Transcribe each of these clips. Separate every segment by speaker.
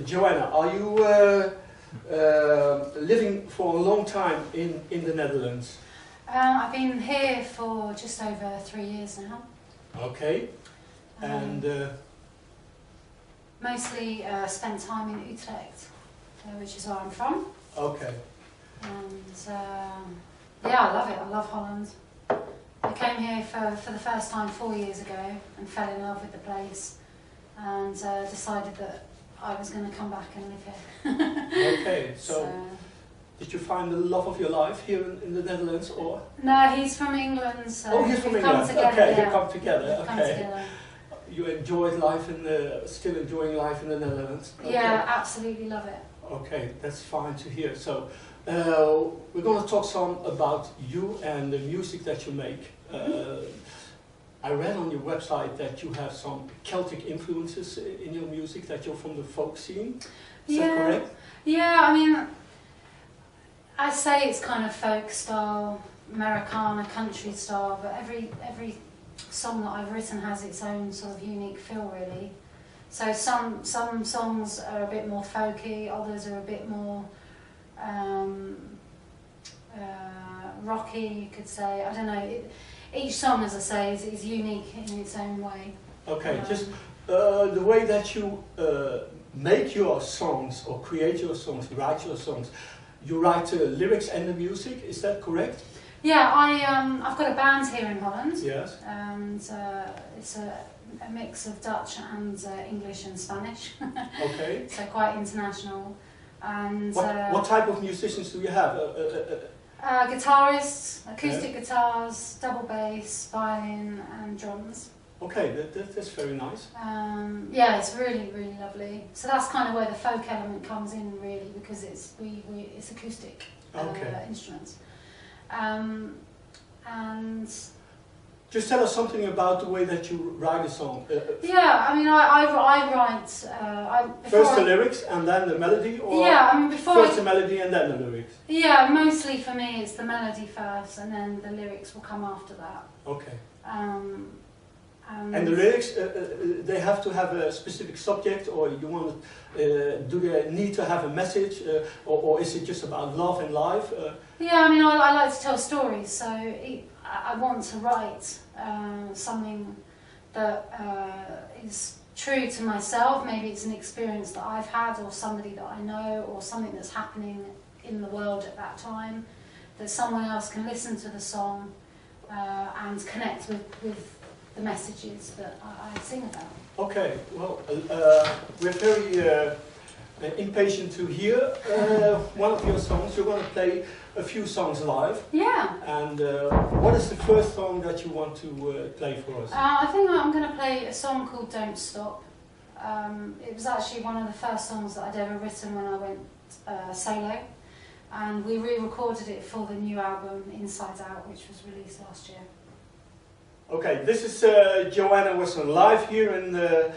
Speaker 1: Joanna, are you living for a long time in the Netherlands?
Speaker 2: I've been here for just over 3 years now.
Speaker 1: Okay. And
Speaker 2: mostly spent time in Utrecht, which is where I'm from.
Speaker 1: okay.
Speaker 2: And yeah, I love it. I love Holland. I came here for the first time 4 years ago and fell in love with the place, and decided that I was going to come back and live here.
Speaker 1: Okay, so did you find the love of your life here in the Netherlands, or?
Speaker 2: No, he's from England, so
Speaker 1: oh, he's from England.
Speaker 2: Together,
Speaker 1: okay,
Speaker 2: yeah.
Speaker 1: you come together.
Speaker 2: We've
Speaker 1: okay.
Speaker 2: come together.
Speaker 1: You enjoyed life still enjoying life in the Netherlands. Okay.
Speaker 2: Yeah, absolutely love it.
Speaker 1: Okay, that's fine to hear. So we're going to talk some about you and the music that you make. I read on your website that you have some Celtic influences in your music, that you're from the folk scene. Is that correct?
Speaker 2: Yeah, I mean, I say it's kind of folk style, Americana, country style, but every song that I've written has its own sort of unique feel, really. So some songs are a bit more folky, others are a bit more rocky, you could say. I don't know. Each song, as I say, is unique in its own way.
Speaker 1: Okay, just the way that you make your songs or create your songs, write your songs, you write lyrics and the music, is that correct?
Speaker 2: Yeah, I've got a band here in Holland.
Speaker 1: Yes.
Speaker 2: And it's a mix of Dutch and English and Spanish.
Speaker 1: Okay.
Speaker 2: So quite international. And
Speaker 1: what type of musicians do you have?
Speaker 2: Guitarists, acoustic guitars, double bass, violin and drums.
Speaker 1: Okay, that's very nice.
Speaker 2: Yeah, it's really, really lovely. So that's kind of where the folk element comes in, really, because it's acoustic instruments. And
Speaker 1: just tell us something about the way that you write a song.
Speaker 2: Yeah, I mean, I write.
Speaker 1: First the lyrics and then the melody, or
Speaker 2: yeah, I mean,
Speaker 1: first the melody and then the lyrics.
Speaker 2: Yeah, mostly for me it's the melody first, and then the lyrics will come after that.
Speaker 1: Okay.
Speaker 2: And
Speaker 1: the lyrics, they have to have a specific subject, or you want? Do they need to have a message, or is it just about love and life?
Speaker 2: Yeah, I mean, I like to tell stories, so I want to write something that is true to myself. Maybe it's an experience that I've had, or somebody that I know, or something that's happening in the world at that time, that someone else can listen to the song and connect with the messages that I sing about.
Speaker 1: Okay, well, we're very impatient to hear one of your songs. You're going to play a few songs live.
Speaker 2: Yeah.
Speaker 1: And what is the first song that you want to play for us?
Speaker 2: I think I'm going to play a song called Don't Stop. It was actually one of the first songs that I'd ever written when I went solo. And we re-recorded it for the new album Inside Out, which was released last year.
Speaker 1: Okay, this is Joanna Weston live here in the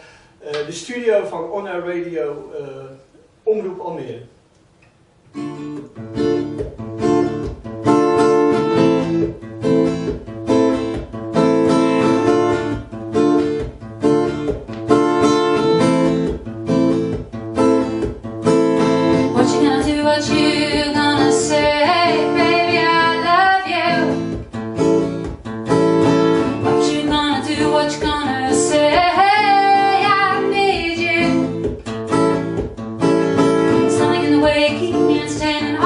Speaker 1: studio van On-Air Radio Omroep Almere.
Speaker 2: What you gonna do, what you gonna say, baby, I love you. What you gonna do, what you gonna say, I need you. Something in the way, keep me entertaining.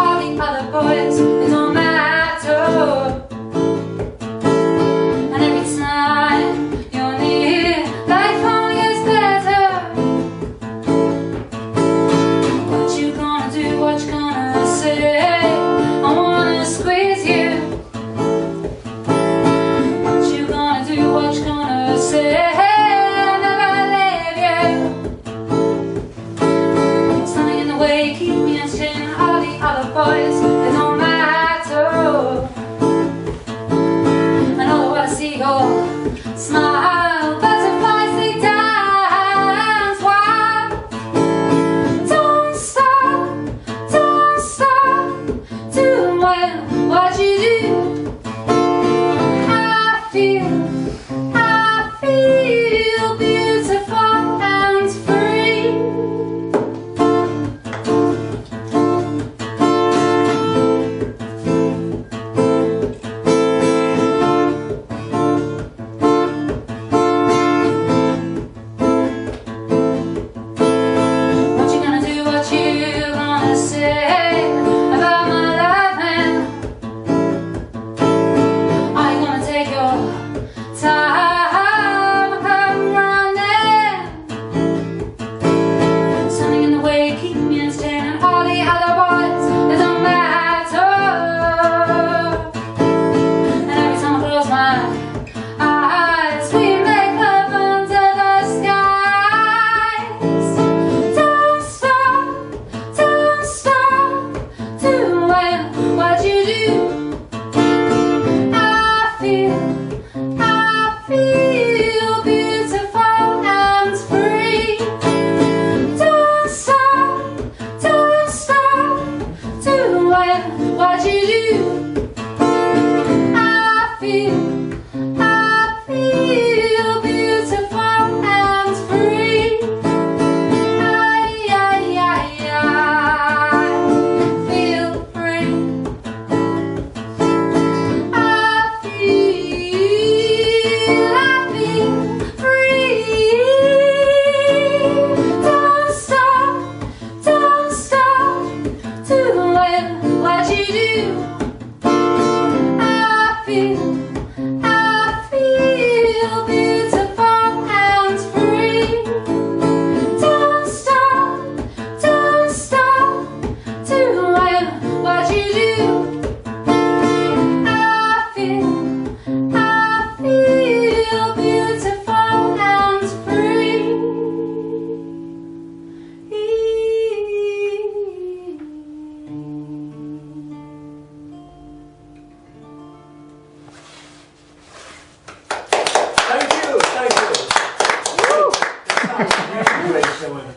Speaker 1: Joanna.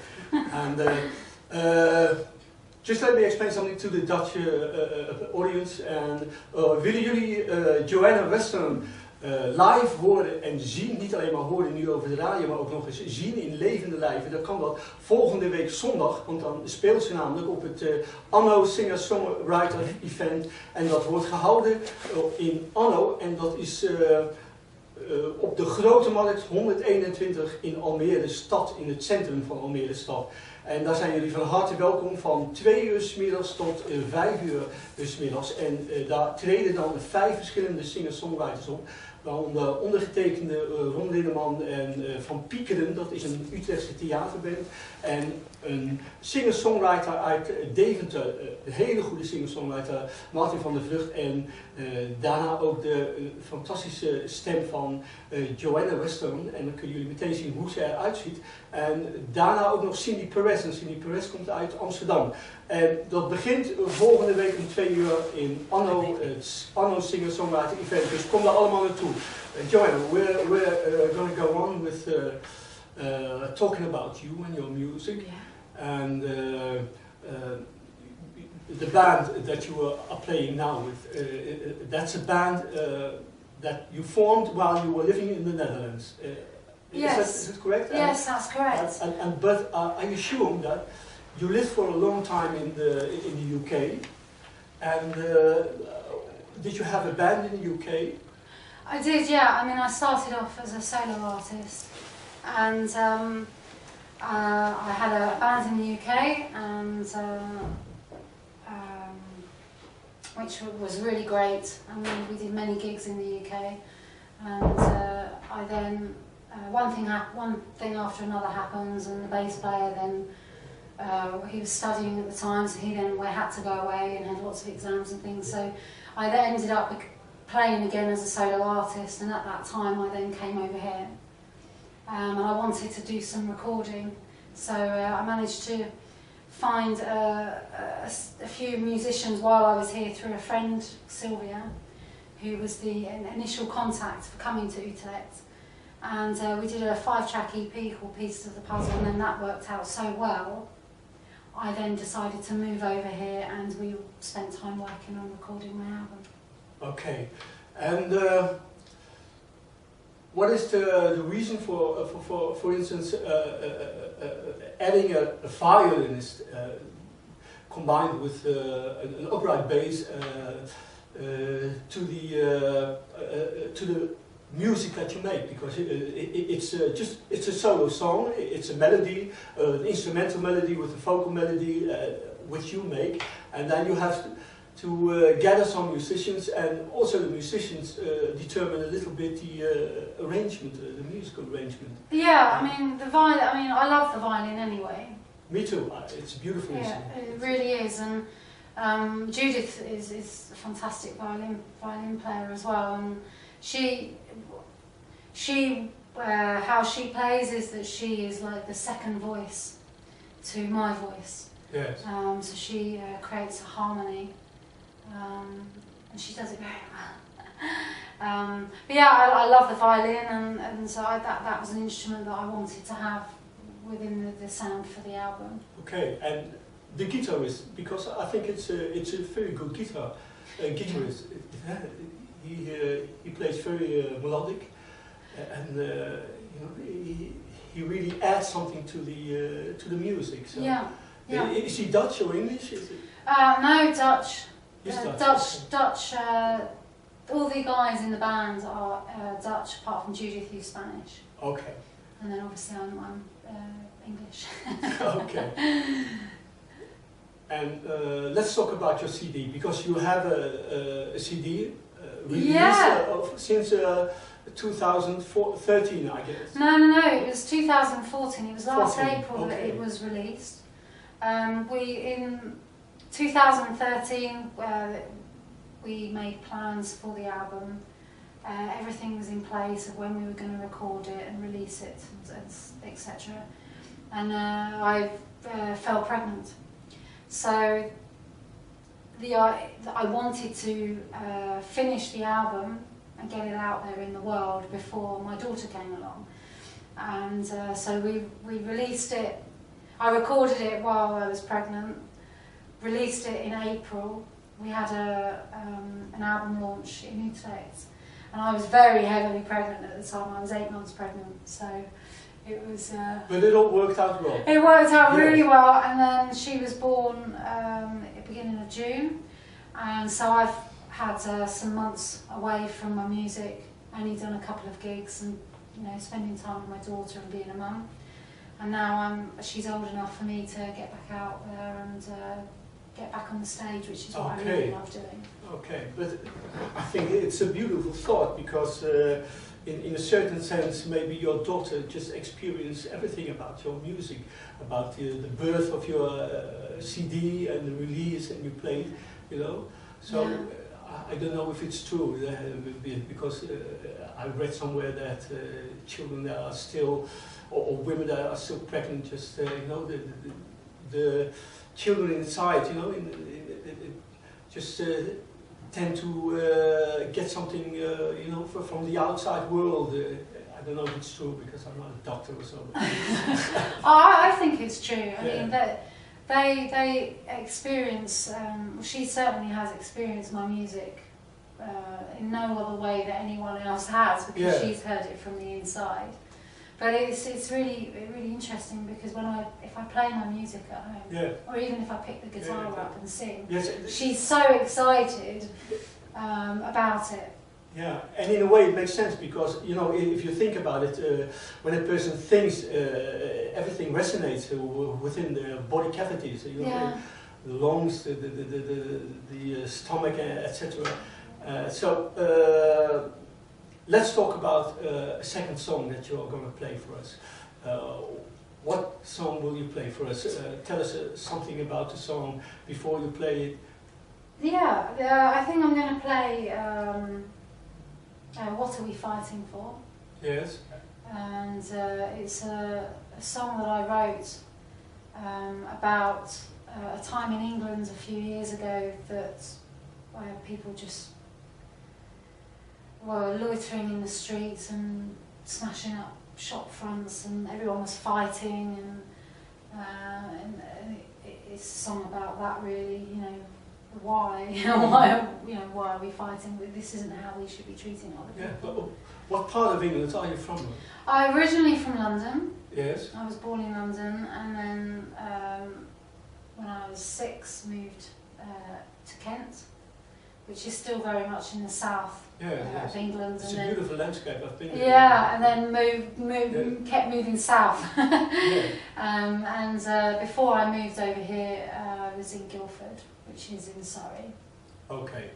Speaker 1: And just let me explain something to the Dutch audience. En willen jullie Joanna Weston live horen en zien? Niet alleen maar horen nu over de radio, maar ook nog eens zien in levende lijven. Dan kan dat volgende week zondag, want dan speelt ze namelijk op het Anno Singer-songwriter event. En dat wordt gehouden in Anno en dat is op de Grote Markt 121 in Almere stad, in het centrum van Almere stad. En daar zijn jullie van harte welkom van 2 uur 's middags tot 5 uur 's middags. En daar treden dan 5 verschillende singer-songwriters op. Waaronder ondergetekende Ron Lindeman en Van Piekeren, dat is een Utrechtse theaterband. En een singer-songwriter uit Deventer, een hele goede singer-songwriter, Martin van der Vlucht. En daarna ook de fantastische stem van Joanna Weston. En dan kunnen jullie meteen zien hoe ze eruit ziet. En daarna ook nog Cindy Perez. En Cindy Perez komt uit Amsterdam. En dat begint volgende week om 2 uur in Anno, het Anno Singer-songwriter event. Dus kom daar allemaal naartoe. Joanna, we're going to go on with talking about you and your music.
Speaker 2: Yeah.
Speaker 1: And the band that you are playing now with, that's a band that you formed while you were living in the Netherlands.
Speaker 2: Yes.
Speaker 1: Is that correct?
Speaker 2: Yes, that's correct.
Speaker 1: But I assume that you lived for a long time in the UK, and did you have a band in the UK?
Speaker 2: I did, yeah. I mean, I started off as a solo artist, and I had a band in the UK, and which was really great. I mean, we did many gigs in the UK, and I then one thing after another happens, and the bass player then. He was studying at the time, so he then had to go away and had lots of exams and things. So I then ended up playing again as a solo artist, and at that time I then came over here. And I wanted to do some recording, so I managed to find a few musicians while I was here through a friend, Sylvia, who was the initial contact for coming to Utrecht. And we did a 5-track EP called Pieces of the Puzzle, and then that worked out so well. I then decided to move over here, and we spent time working on recording my album.
Speaker 1: Okay, and what is the reason for instance, adding a violinist combined with an upright bass to the music that you make? Because it's a solo song, it's a melody, an instrumental melody with a vocal melody which you make, and then you have to gather some musicians, and also the musicians determine a little bit the arrangement, the musical arrangement.
Speaker 2: Yeah, I mean the violin. I mean, I love the violin anyway.
Speaker 1: Me too. It's a beautiful
Speaker 2: instrument. Yeah, it really is, and Judith is a fantastic violin player as well, and how she plays is that she is like the second voice to my voice.
Speaker 1: Yes.
Speaker 2: So she creates a harmony, and she does it very well. But yeah, I love the violin, and so that was an instrument that I wanted to have within the sound for the album.
Speaker 1: Okay, and the guitarist, because I think it's a very good guitarist. He plays very melodic, and you know, he really adds something to the music. So.
Speaker 2: Yeah. Yeah.
Speaker 1: Is he Dutch or English?
Speaker 2: No, Dutch.
Speaker 1: He's
Speaker 2: Dutch. All the guys in the band are Dutch, apart from Judith, who's Spanish.
Speaker 1: Okay.
Speaker 2: And then obviously I'm English.
Speaker 1: Okay. And let's talk about your CD, because you have a CD released since 2013, I guess.
Speaker 2: No, it was 2014. It was last
Speaker 1: 14,
Speaker 2: April that
Speaker 1: okay.
Speaker 2: it was released. In 2013 we made plans for the album. Everything was in place of when we were going to record it and release it, etc. And I fell pregnant. So I wanted to finish the album and get it out there in the world before my daughter came along. And so we released it I recorded it while I was pregnant, released it in April. We had an album launch in Utrecht, and I was very heavily pregnant at the time. I was 8 months pregnant, so it was...
Speaker 1: But it all worked out well.
Speaker 2: It worked out really well, and then she was born at the beginning of June, and so I've had some months away from my music, only done a couple of gigs and, you know, spending time with my daughter and being a mum. And now she's old enough for me to get back out there and get back on the stage, which is what I really love doing.
Speaker 1: Okay, but I think it's a beautiful thought, because in a certain sense maybe your daughter just experienced everything about your music, about the birth of your CD and the release, and you played, you know. So I don't know if it's true, because I read somewhere that children that are still, or women that are still pregnant, just you know, the children inside, you know, just tend to get something, you know, from the outside world. I don't know if it's true, because I'm not a doctor or so.
Speaker 2: I think it's true. I mean, that they experience. She certainly has experienced my music in no other way that anyone else has, because she's heard it from the inside. But it's really interesting, because if I play my music at home, or even if I pick the guitar up and sing, she's so excited about it.
Speaker 1: Yeah, and in a way it makes sense, because, you know, if you think about it, when a person thinks, everything resonates within the body cavities, you know, the lungs, the stomach, etc. Let's talk about a second song that you're going to play for us. What song will you play for us? Tell us something about the song before you play it.
Speaker 2: I think I'm going to play What Are We Fighting For?
Speaker 1: Yes.
Speaker 2: And it's a song that I wrote about a time in England a few years ago where people just were loitering in the streets and smashing up shop fronts, and everyone was fighting, and it's a song about that, really. You know, why are we fighting? This isn't how we should be treating other people.
Speaker 1: But what part of England are you from?
Speaker 2: I'm originally from London.
Speaker 1: Yes.
Speaker 2: I was born in London, and then when I was 6, moved to Kent, which is still very much in the south of England.
Speaker 1: It's a beautiful landscape. I've been there.
Speaker 2: Yeah, and then kept moving south. And before I moved over here, I was in Guildford, which is in Surrey.
Speaker 1: Oké,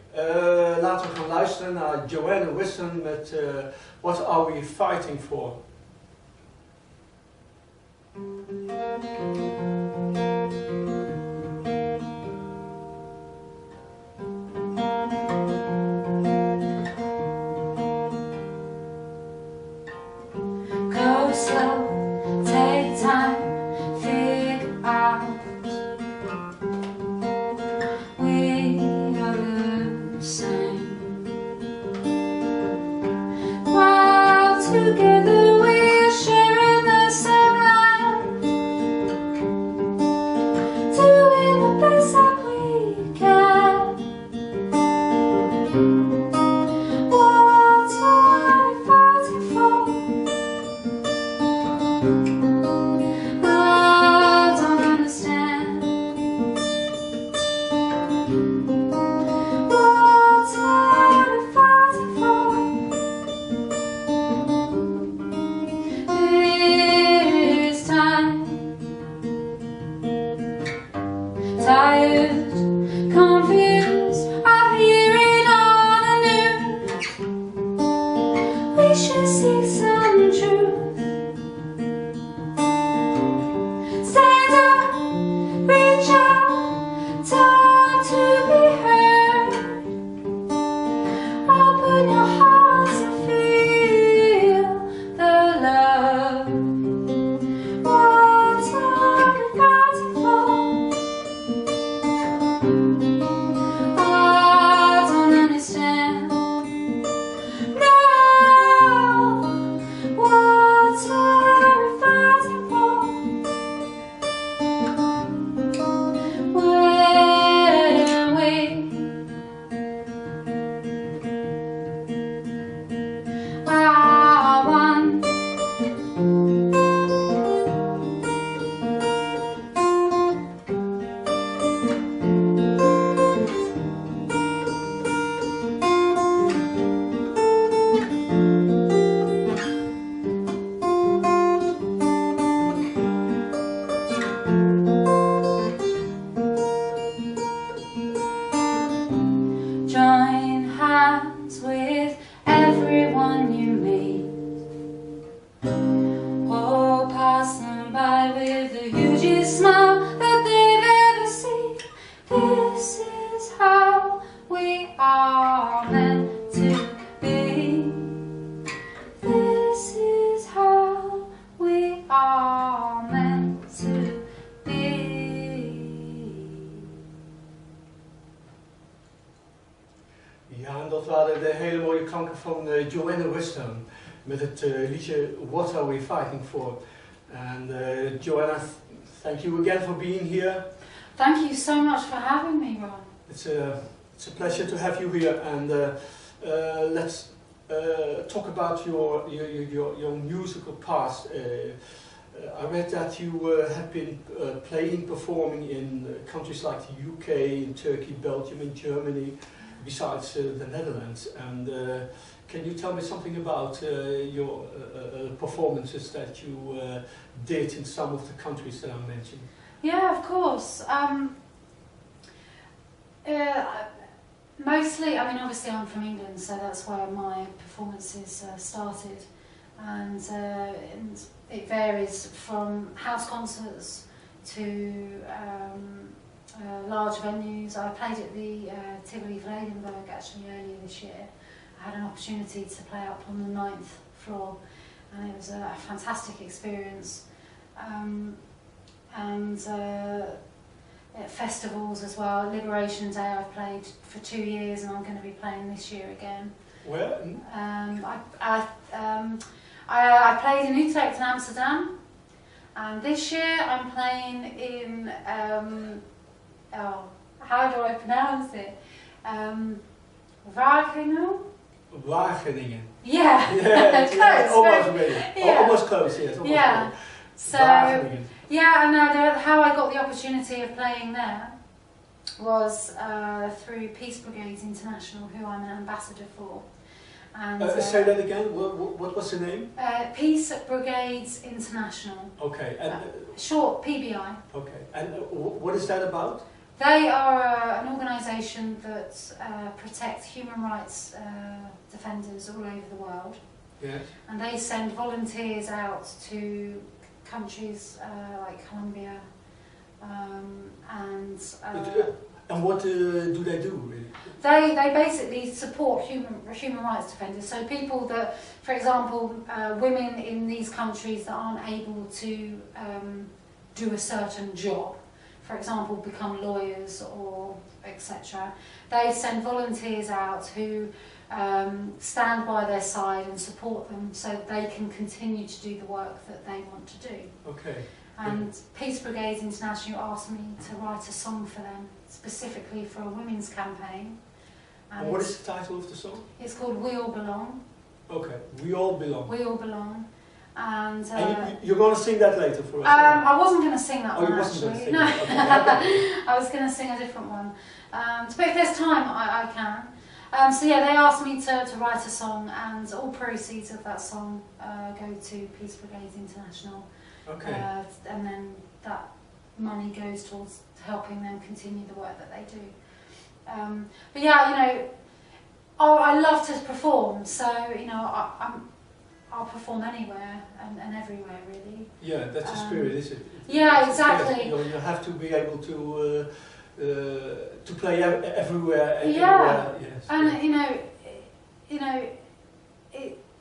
Speaker 1: laten we gaan luisteren naar Joanna Weston met What Are We Fighting For?
Speaker 2: Go slow, take time, figure out. We are the same. While together we are sharing the same life, doing the best that we can. What are we fighting for? I don't understand. What are we fighting for? This time, tired, confused, I'm hearing on the news. We should seek some truth. Stand up, reach out, time to be heard. Open your hearts and feel the love. What are we fighting for?
Speaker 1: dat waren de hele mooie klanken van Joanna Weston met het liedje What Are We Fighting For? And Joanna, thank you again for being here.
Speaker 2: Thank you so much for having me, Ron.
Speaker 1: It's a pleasure to have you here, and let's talk about your musical past. I read that you have been performing in countries like the UK, in Turkey, Belgium, and Germany, besides the Netherlands. And can you tell me something about your performances that you did in some of the countries that I mentioned?
Speaker 2: Yeah, of course. Mostly, I mean, obviously I'm from England, so that's where my performances started. And it varies from house concerts to large venues. I played at the Tivoli Vredenburg actually earlier this year. I had an opportunity to play up on the 9th floor, and it was a fantastic experience. At festivals as well. Liberation Day I've played for 2 years, and I'm going to be playing this year again.
Speaker 1: Where?
Speaker 2: I played in Utrecht and Amsterdam, and this year I'm playing in how do I pronounce it? Wageningen?
Speaker 1: Wageningen.
Speaker 2: Yeah,
Speaker 1: yeah,
Speaker 2: close.
Speaker 1: Almost ready.
Speaker 2: Yeah.
Speaker 1: Almost close, yes. Almost
Speaker 2: Yeah.
Speaker 1: ready.
Speaker 2: So
Speaker 1: Wageningen.
Speaker 2: yeah, and how I got the opportunity of playing there was through Peace Brigades International, who I'm an ambassador for. And
Speaker 1: say that again. What was the name?
Speaker 2: Peace Brigades International.
Speaker 1: Okay, and
Speaker 2: short PBI.
Speaker 1: okay, and what is that about?
Speaker 2: They are an organisation that protects human rights defenders all over the world.
Speaker 1: Yes.
Speaker 2: And they send volunteers out to countries like Colombia
Speaker 1: and what do they do, really?
Speaker 2: They basically support human rights defenders. So people that, for example, women in these countries that aren't able to do a certain job, for example, become lawyers or etc. They send volunteers out who stand by their side and support them so that they can continue to do the work that they want to do.
Speaker 1: Okay.
Speaker 2: And Peace Brigades International asked me to write a song for them, specifically for a women's campaign.
Speaker 1: And what is the title of the song?
Speaker 2: It's called We All Belong.
Speaker 1: Okay, We All Belong.
Speaker 2: We All Belong. And
Speaker 1: you're going to sing that later for us?
Speaker 2: I wasn't going to sing that one,
Speaker 1: you wasn't
Speaker 2: actually.
Speaker 1: going to sing
Speaker 2: No,
Speaker 1: okay.
Speaker 2: I was going to sing a different one. But if there's time, I can. So yeah, they asked me to write a song, and all proceeds of that song go to Peace Brigades International.
Speaker 1: Okay.
Speaker 2: And then that money goes towards helping them continue the work that they do. But yeah, you know, I love to perform, so you know, I'll perform anywhere and everywhere, really.
Speaker 1: Yeah, that's the spirit, is it?
Speaker 2: Yeah, exactly.
Speaker 1: You have to be able to play everywhere.
Speaker 2: Yeah,
Speaker 1: yes.
Speaker 2: and you know,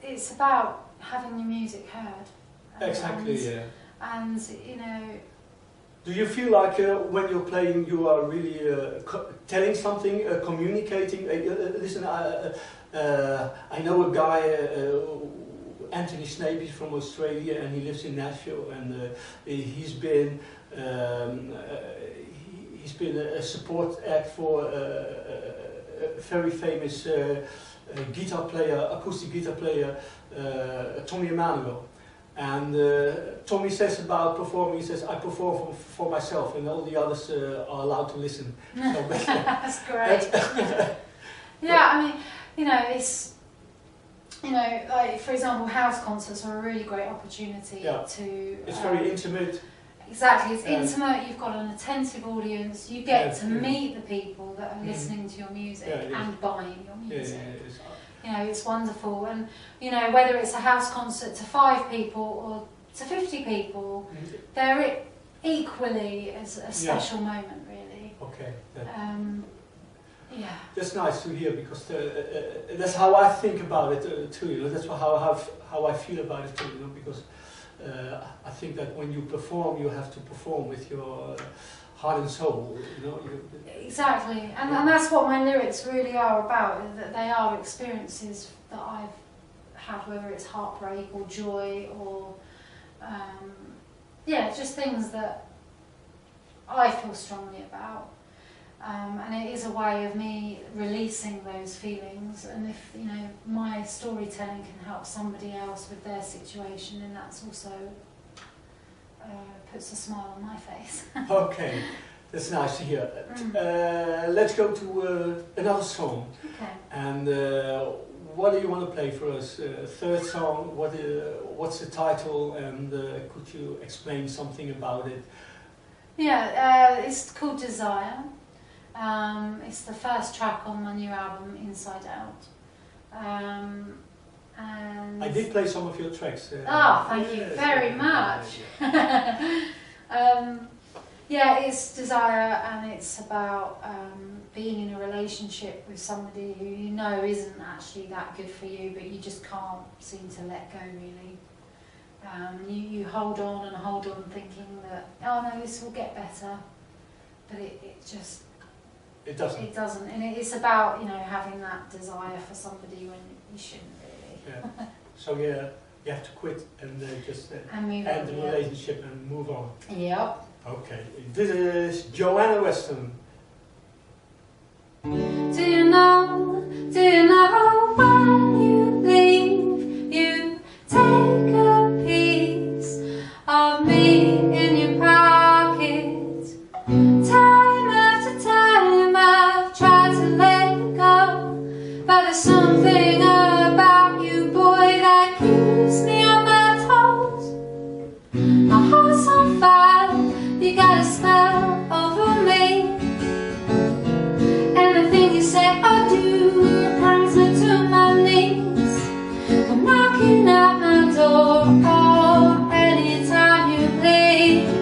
Speaker 2: it's about having your music heard.
Speaker 1: Exactly. Yeah.
Speaker 2: And you know.
Speaker 1: Do you feel like when you're playing, you are really telling something, communicating? Listen, I know a guy, Anthony Snape, he's from Australia, and he lives in Nashville, and he's been a support act for a very famous guitar player, acoustic guitar player, Tommy Emmanuel. And Tommy says about performing, he says, I perform for myself, and all the others are allowed to listen. So
Speaker 2: that's great. Yeah, I mean, you know, it's, you know, like for example, house concerts are a really great opportunity to...
Speaker 1: It's very intimate.
Speaker 2: Exactly, it's intimate, you've got an attentive audience, you get to meet the people that are listening to your music and buying your music. You know, it's wonderful, and you know, whether it's a house concert to 5 people or to 50 people, they're equally as a special moment, really.
Speaker 1: Okay.
Speaker 2: Yeah.
Speaker 1: That's nice to hear, because that's how I think about it too. You know, that's how I feel about it too. You know, because I think that when you perform, you have to perform with your heart and soul, you know.
Speaker 2: Exactly, and that's what my lyrics really are about, is that they are experiences that I've had, whether it's heartbreak or joy or yeah, just things that I feel strongly about. And it is a way of me releasing those feelings, and if, you know, my storytelling can help somebody else with their situation, then that's also puts a smile on my face.
Speaker 1: Okay, that's nice to hear. Let's go to another song.
Speaker 2: Okay.
Speaker 1: And what do you want to play for us? Third song, what's the title, and could you explain something about it?
Speaker 2: Yeah, it's called Desire. It's the first track on my new album, Inside Out. And
Speaker 1: I did play some of your tracks.
Speaker 2: thank you very much. Yeah, it's desire, and it's about being in a relationship with somebody who you know isn't actually that good for you, but you just can't seem to let go, really. You hold on and hold on, thinking that, oh no, this will get better, but it just...
Speaker 1: It doesn't.
Speaker 2: It doesn't, and it's about, you know, having that desire for somebody when you shouldn't really.
Speaker 1: Yeah. So yeah, you have to quit and just
Speaker 2: And move
Speaker 1: end
Speaker 2: on,
Speaker 1: the
Speaker 2: yeah.
Speaker 1: relationship and move on.
Speaker 2: Yep.
Speaker 1: Okay, this is Joanna Weston.
Speaker 2: Do you know when you leave, you take a piece of me in your pocket. Time after time I've tried to let it go, but there's something about you, boy, that keeps me on my toes. My heart's on fire, you got a spell over me, and the thing you say or do brings me to my knees. Come knocking at my door, oh, anytime you please.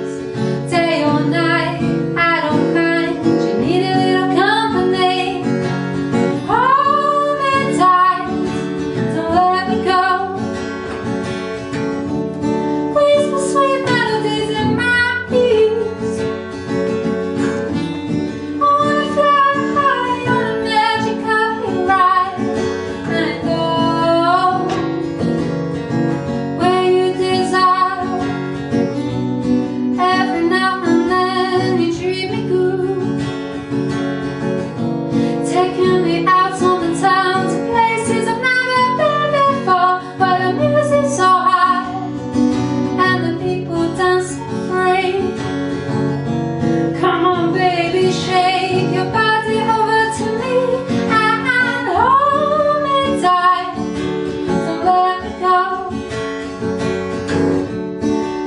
Speaker 2: Day or night, I don't mind, you need a little company. Hold me tight, don't let me go. Whisper sweet melodies in my ears. I wanna fly high on a magic carpet ride and go where you desire. Every now and then you treat me good, taking me out on the town to places I've never been before, where the music's so high and the people dancing free. Come on baby, shake your body over to me and hold me tight, don't let me go.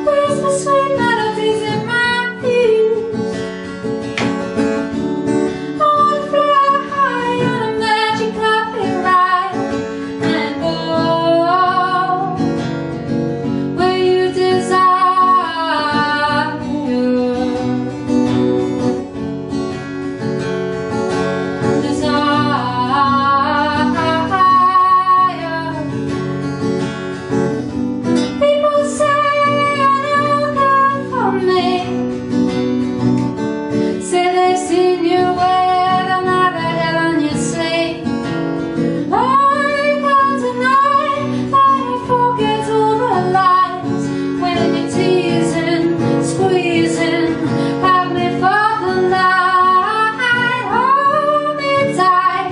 Speaker 2: Whisper sweet melodies in my ears. I wanna fly high on a magic carpet ride and go where you desire. People say you're no good for me, say they've seen you with another head on your sleeve. I can't deny that I forget all the lies when you're teasing, squeezing, have me for the night. Hold me tight,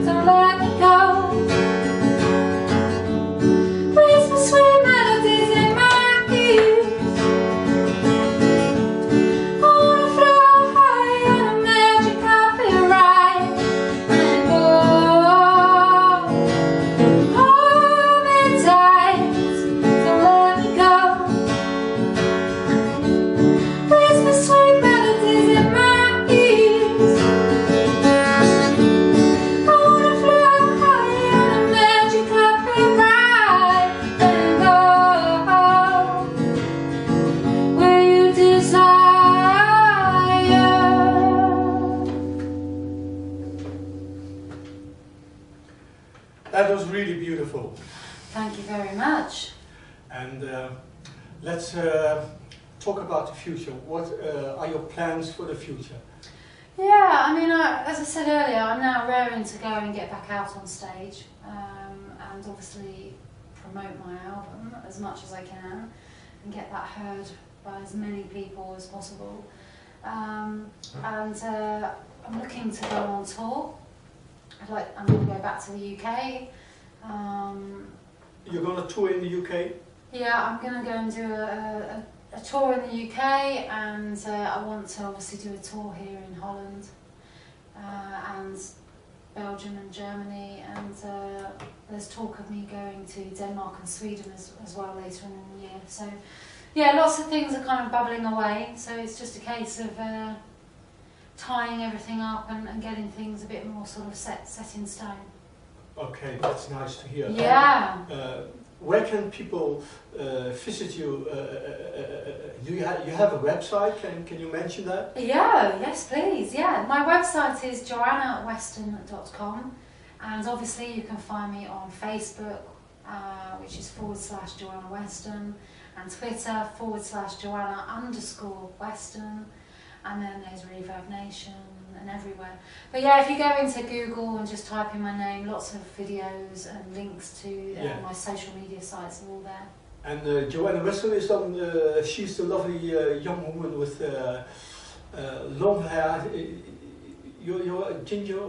Speaker 2: don't let me go. Whisper sweet melodies in my ears. I wanna fly high on a magic carpet ride and go. Hold me tight, don't let me go. Whisper sweet melodies in my ears. I wanna fly high on a magic carpet ride and go where you desire.
Speaker 1: That was really beautiful.
Speaker 2: Thank you very much.
Speaker 1: And let's talk about the future. What are your plans for the future?
Speaker 2: Yeah, I mean, as I said earlier, I'm now raring to go and get back out on stage, and obviously promote my album as much as I can and get that heard by as many people as possible. And I'm looking to go on tour. I'm going to go back to the UK.
Speaker 1: You're going to tour in the UK?
Speaker 2: Yeah, I'm going to go and do a tour in the UK, and I want to obviously do a tour here in Holland and Belgium and Germany, and there's talk of me going to Denmark and Sweden as well later in the year. So yeah, lots of things are kind of bubbling away, so it's just a case of tying everything up and getting things a bit more sort of set in stone. Okay,
Speaker 1: that's nice to hear.
Speaker 2: Yeah.
Speaker 1: Where can people visit you? You have a website? Can you mention that?
Speaker 2: Yeah, yes please. Yeah, my website is joannaweston.com, and obviously you can find me on Facebook, which is /Joanna Weston, and Twitter /Joanna_Weston, and then there's Reverb Nation and everywhere. But yeah, if you go into Google and just type in my name, lots of videos and links to my social media sites are all there.
Speaker 1: And Joanna Weston is on. She's the lovely young woman with long hair. You're ginger.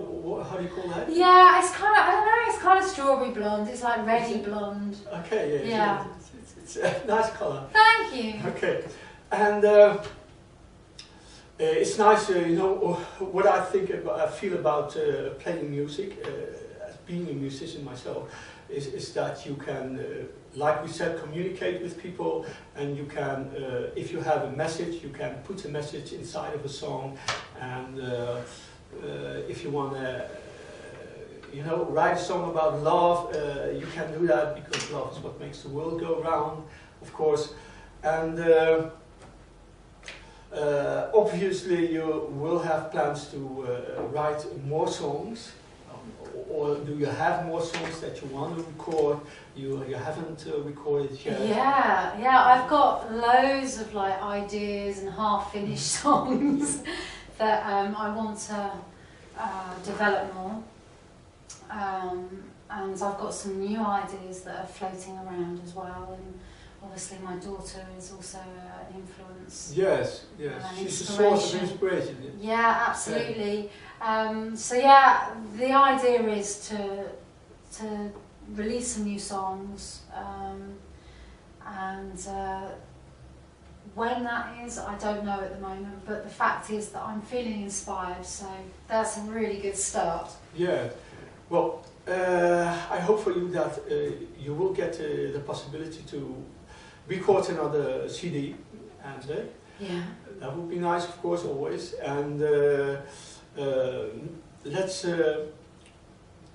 Speaker 1: How do you call that?
Speaker 2: Yeah, it's kind of, I don't know. It's kind of strawberry blonde. It's like reddy blonde.
Speaker 1: Okay.
Speaker 2: Yeah.
Speaker 1: It's a nice color.
Speaker 2: Thank you.
Speaker 1: Okay, and. It's nice, you know, what I feel about playing music, as being a musician myself, is that you can, like we said, communicate with people, and you can, if you have a message, you can put a message inside of a song, and if you want to, you know, write a song about love, you can do that, because love is what makes the world go round, of course, and obviously you will have plans to write more songs, or do you have more songs that you want to record? You haven't recorded yet?
Speaker 2: Yeah, I've got loads of like ideas and half-finished songs that I want to develop more, and I've got some new ideas that are floating around as well. And obviously, my daughter is also an influence.
Speaker 1: Yes, she's a source of inspiration.
Speaker 2: Yeah, absolutely. So yeah, the idea is to release some new songs, and when that is, I don't know at the moment. But the fact is that I'm feeling inspired, so that's a really good start.
Speaker 1: Yeah, well, I hope for you that you will get the possibility to record another CD, and that would be nice, of course, always. And let's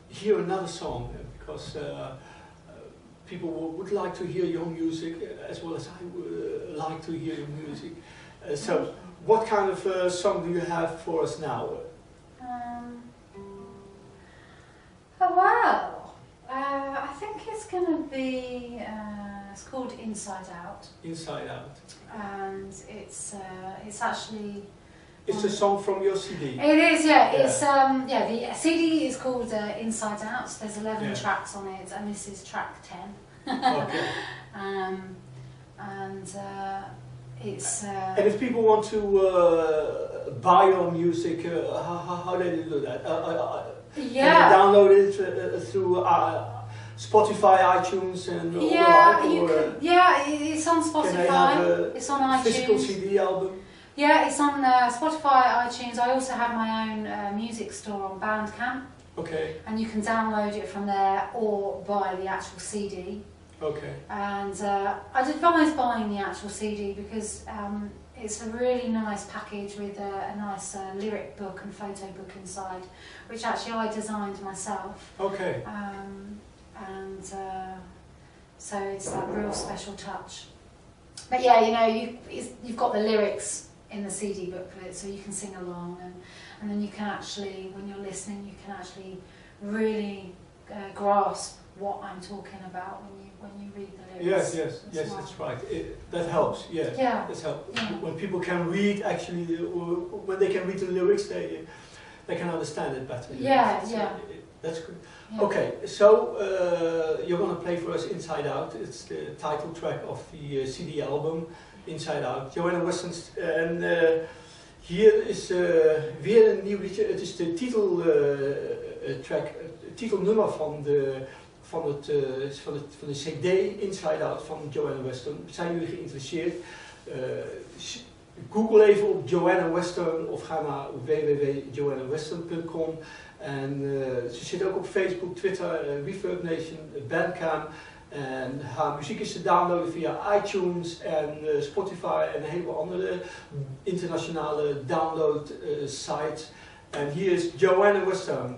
Speaker 1: hear another song, because people would like to hear your music as well as I would like to hear your music. So, what kind of song do you have for us now?
Speaker 2: I think it's going to be. It's called Inside Out.
Speaker 1: Inside Out.
Speaker 2: And it's actually.
Speaker 1: It's a song from your CD.
Speaker 2: It is, yeah. It's the CD is called Inside Out. So there's 11 tracks on it, and this is track 10.
Speaker 1: Okay.
Speaker 2: It's.
Speaker 1: And if people want to buy your music, how do they do that? Can they download it through Spotify, iTunes, and all that?
Speaker 2: It's on Spotify.
Speaker 1: Can they have
Speaker 2: it's on iTunes.
Speaker 1: Physical CD album?
Speaker 2: Yeah, it's on Spotify, iTunes. I also have my own music store on Bandcamp.
Speaker 1: Okay.
Speaker 2: And you can download it from there or buy the actual CD.
Speaker 1: Okay.
Speaker 2: And I'd advise buying the actual CD because it's a really nice package with a nice lyric book and photo book inside, which actually I designed myself.
Speaker 1: Okay.
Speaker 2: So it's that real special touch. But yeah, you know, you've got the lyrics in the CD booklet, so you can sing along, and then you can actually, when you're listening, you can actually really grasp what I'm talking about when you read the
Speaker 1: Yes,
Speaker 2: lyrics.
Speaker 1: yes, that's right. That helps. Yeah,
Speaker 2: Yeah.
Speaker 1: that helps.
Speaker 2: Yeah.
Speaker 1: When people can read, actually, when they can read the lyrics, they can understand it better.
Speaker 2: Yeah, yeah.
Speaker 1: That's good.
Speaker 2: Yeah.
Speaker 1: Okay, so you're gonna play for us "Inside Out." It's the title track of the CD album "Inside Out." Joanna Weston, en hier is weer een nieuw liedje. Het is de titeltrack, titelnummer van de CD "Inside Out" van Joanna Weston. Zijn jullie geïnteresseerd? Google even op Joanna Weston of ga naar www.joannaweston.com. En ze zit ook op Facebook, Twitter, Reverb Nation, Bandcamp. En haar muziek is te downloaden via iTunes en Spotify en een heleboel andere internationale download sites. En hier is Joanna Weston.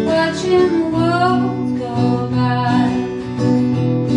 Speaker 3: Watching the world go by.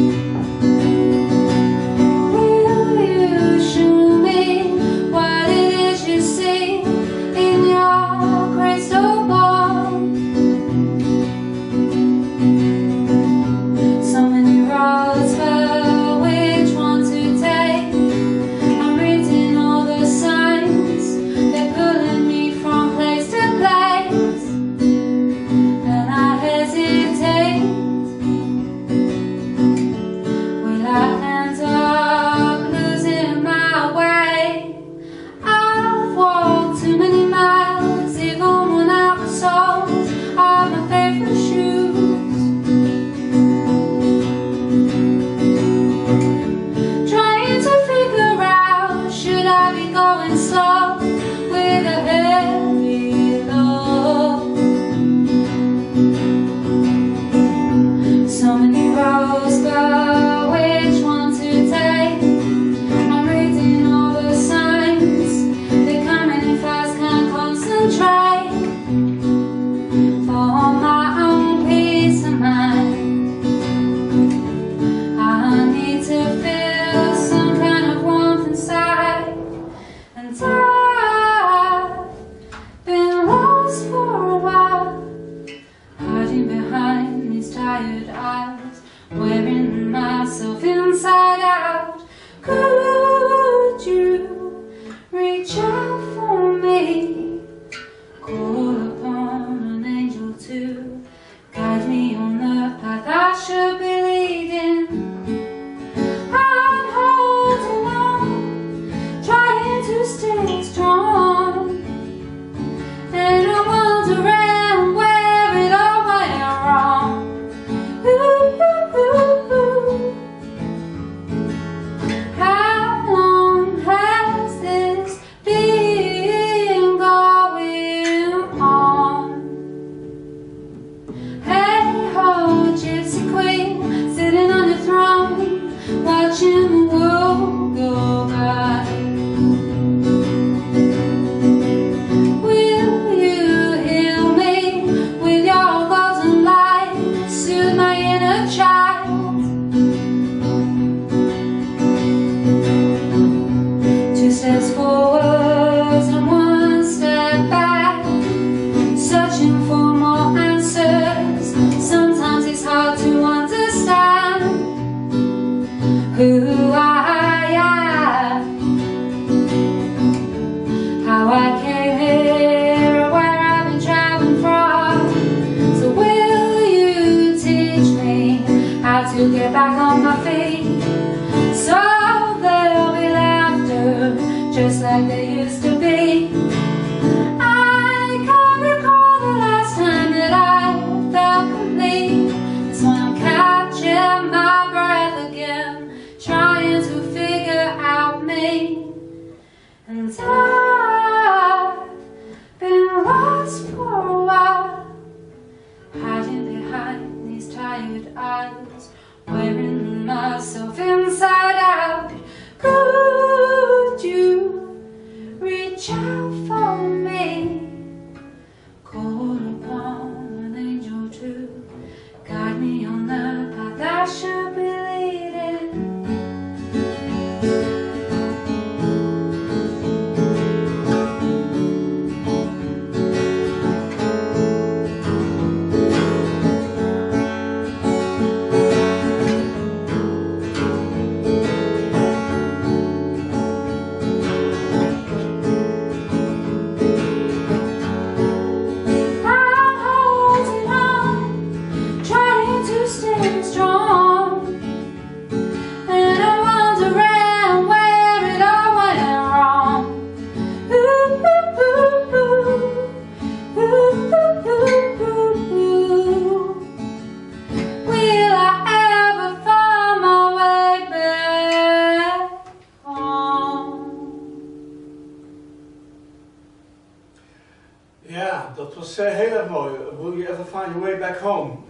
Speaker 1: was heel erg mooi. Will you ever find your way back home?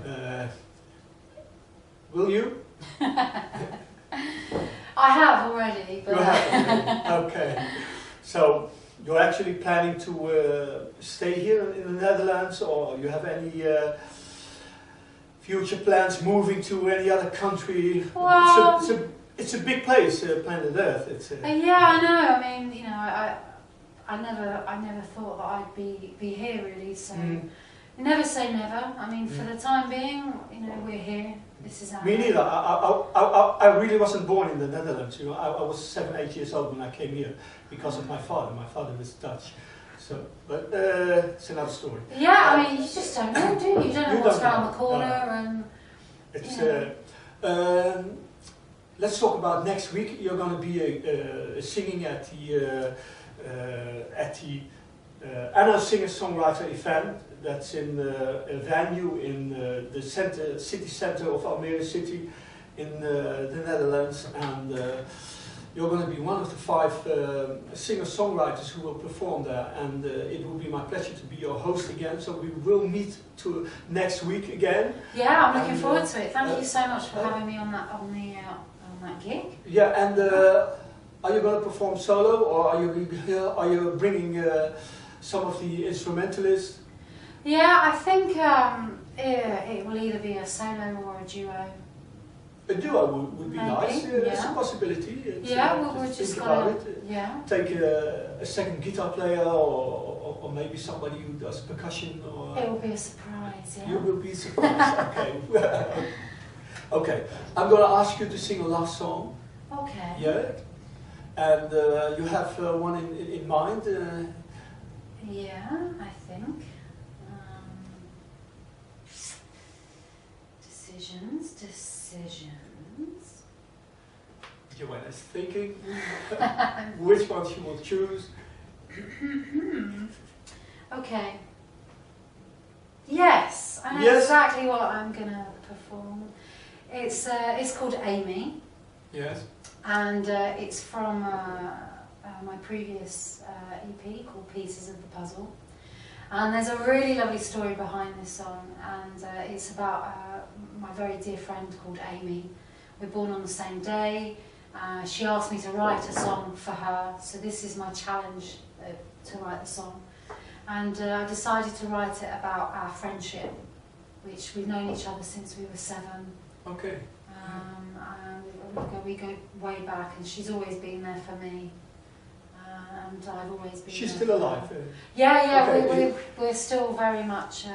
Speaker 1: Will you?
Speaker 2: I have already. But
Speaker 1: You have already. Okay. So you're actually planning to stay here in the Netherlands, or you have any future plans moving to any other country?
Speaker 2: Well,
Speaker 1: it's a big place, planet Earth. It's
Speaker 2: yeah, I know. I mean, you know, I never thought that I'd be here really. So you never say never. I mean, for the time being, you know, we're here. This is our
Speaker 1: me neither. I really wasn't born in the Netherlands. You know, I was 7, 8 years old when I came here because of my father. My father was Dutch. So, but it's another story.
Speaker 2: Yeah, I mean, you just don't know, do you? You don't know what's around the corner, and
Speaker 1: it's. Let's talk about next week. You're going to be singing at the annual Singer-songwriter event. That's in a venue in the city center of Almere city in the Netherlands, and you're going to be one of the 5 singer-songwriters who will perform there, and it will be my pleasure to be your host again. So we will meet next week again.
Speaker 2: Yeah, I'm looking forward to it. Thank you so much for having me on that gig.
Speaker 1: Yeah, and are you going to perform solo, or are you bringing some of the instrumentalists?
Speaker 2: Yeah, I think it will either be a solo or a duo.
Speaker 1: A duo would be
Speaker 2: Maybe,
Speaker 1: nice.
Speaker 2: yeah.
Speaker 1: It's a possibility.
Speaker 2: We're just
Speaker 1: think
Speaker 2: gonna,
Speaker 1: about it.
Speaker 2: yeah.
Speaker 1: Take a second guitar player, or maybe somebody who does percussion. Or
Speaker 2: It will be a surprise, yeah.
Speaker 1: you will be surprised. Okay. Okay. I'm going to ask you to sing a last song.
Speaker 2: Okay.
Speaker 1: Yeah. And you have one in mind.
Speaker 2: Yeah, I think. Decisions.
Speaker 1: Joanna's thinking which one she will choose.
Speaker 2: Okay. Yes, I know exactly what I'm gonna perform. It's called Amy.
Speaker 1: Yes.
Speaker 2: And it's from my previous EP called Pieces of the Puzzle. And there's a really lovely story behind this song, and it's about my very dear friend called Amy. We're born on the same day. She asked me to write a song for her, so this is my challenge to write the song. And I decided to write it about our friendship, which we've known each other since we were 7.
Speaker 1: Okay.
Speaker 2: And we go way back, and she's always been there for me. And I've always been.
Speaker 1: She's still alive.
Speaker 2: Yeah,
Speaker 1: okay.
Speaker 2: we're still very much.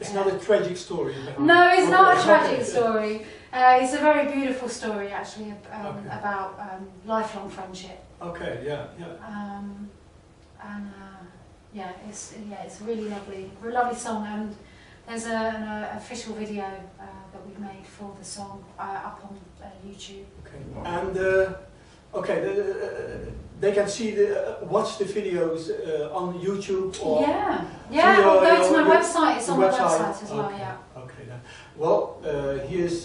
Speaker 1: It's not a tragic story.
Speaker 2: No, it's not a tragic story. It's a very beautiful story, actually, about lifelong friendship.
Speaker 1: Okay, yeah.
Speaker 2: It's a really lovely song, and there's an official video that we've made for the song up on YouTube.
Speaker 1: Okay, and they can watch the videos on YouTube, or
Speaker 2: or go to my website. It's on my website as well.
Speaker 1: Okay.
Speaker 2: Yeah.
Speaker 1: Okay then. Well, here's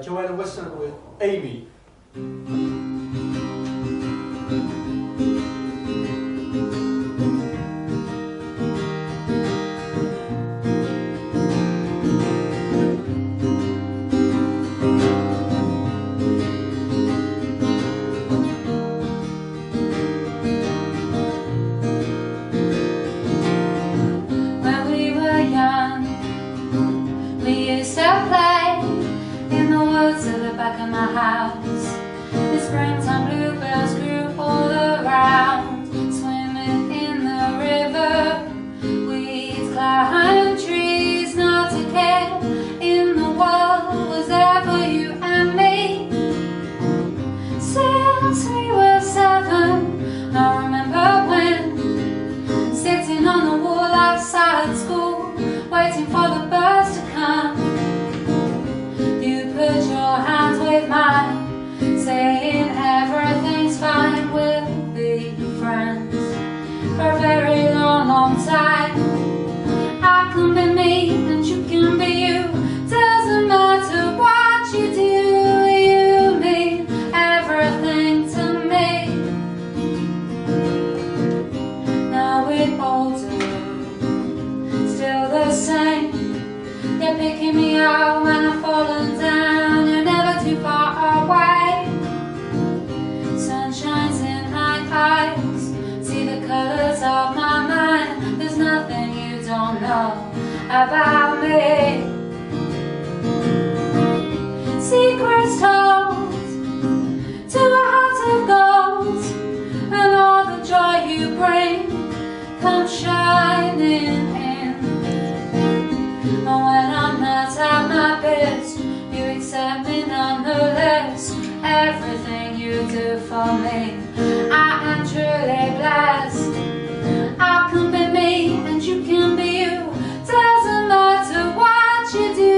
Speaker 1: Joanna Weston with Amy.
Speaker 2: Saying everything same. You're picking me up when I've fallen down. You're never too far away. Sun shines in my eyes, see the colors of my mind. There's nothing you don't know about me. Secrets told to a heart of gold, and all the joy you bring comes shining in. And when I'm not at my best, you accept me nonetheless. Everything you do for me, I am truly blessed. I can be me and you can be you. Doesn't matter what you do,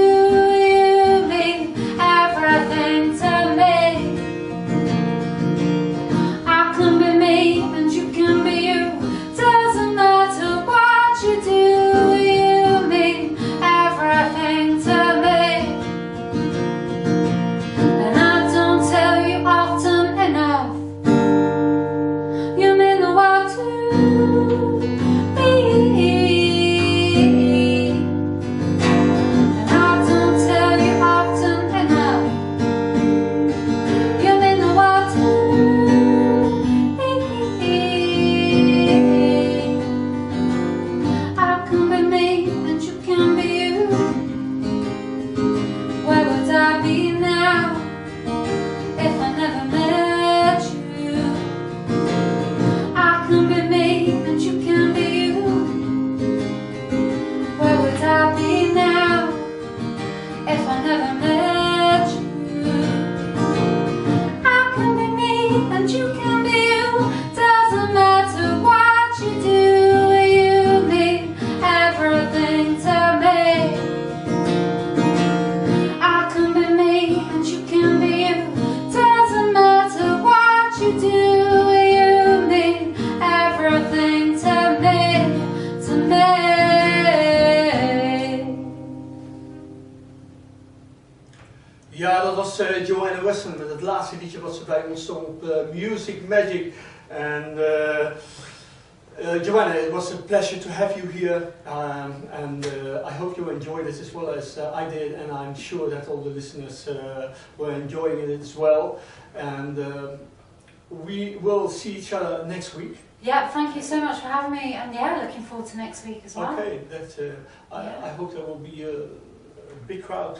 Speaker 2: you mean everything to me. I can be me and you can be you. Doesn't matter what you do, you mean everything to me. And I don't tell you often enough, you mean the world to me. And I don't tell you often enough, you mean the world to me. I can be me and you can be you. Where would I be now if I never met you? I can be me and you can be you. Where would I be now if I never met you? I can be me and you can be you. Doesn't matter what you do, you mean everything to me. I can be me and you can be you. Doesn't matter what you do, you mean everything to me, to me.
Speaker 1: Ja, dat was Joanna Weston met het laatste liedje wat ze bij ons zong op MusicMagic. And Joanna, it was a pleasure to have you here, and I hope you enjoyed it as well as I did, and I'm sure that all the listeners were enjoying it as well. And we will see each other next week.
Speaker 2: Yeah, thank you so much for having me, and yeah, looking forward to next week as well.
Speaker 1: Okay, that I hope there will be a big crowd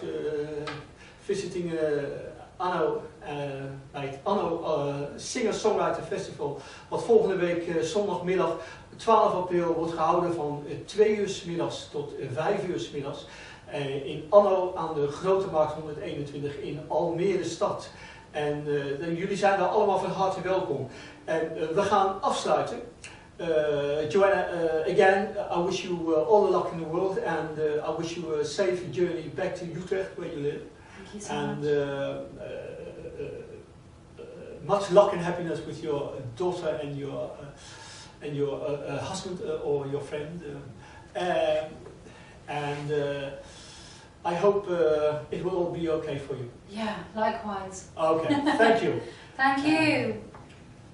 Speaker 1: visiting Anno bij het Anno Singer-songwriter Festival, wat volgende week zondagmiddag 12 april wordt gehouden van 2 uur 's middags tot 5 uur 's middags in Anno aan de Grote Markt 121 in Almere stad. En jullie zijn daar allemaal van harte welkom. En we gaan afsluiten. Joanna, again, I wish you all the luck in the world, and I wish you a safe journey back to Utrecht, where you live.
Speaker 2: Thank you so
Speaker 1: And
Speaker 2: much.
Speaker 1: much luck and happiness with your daughter and your husband or your friend. And I hope it will all be okay for you.
Speaker 2: Yeah, likewise.
Speaker 1: Okay, thank you.
Speaker 2: Thank you.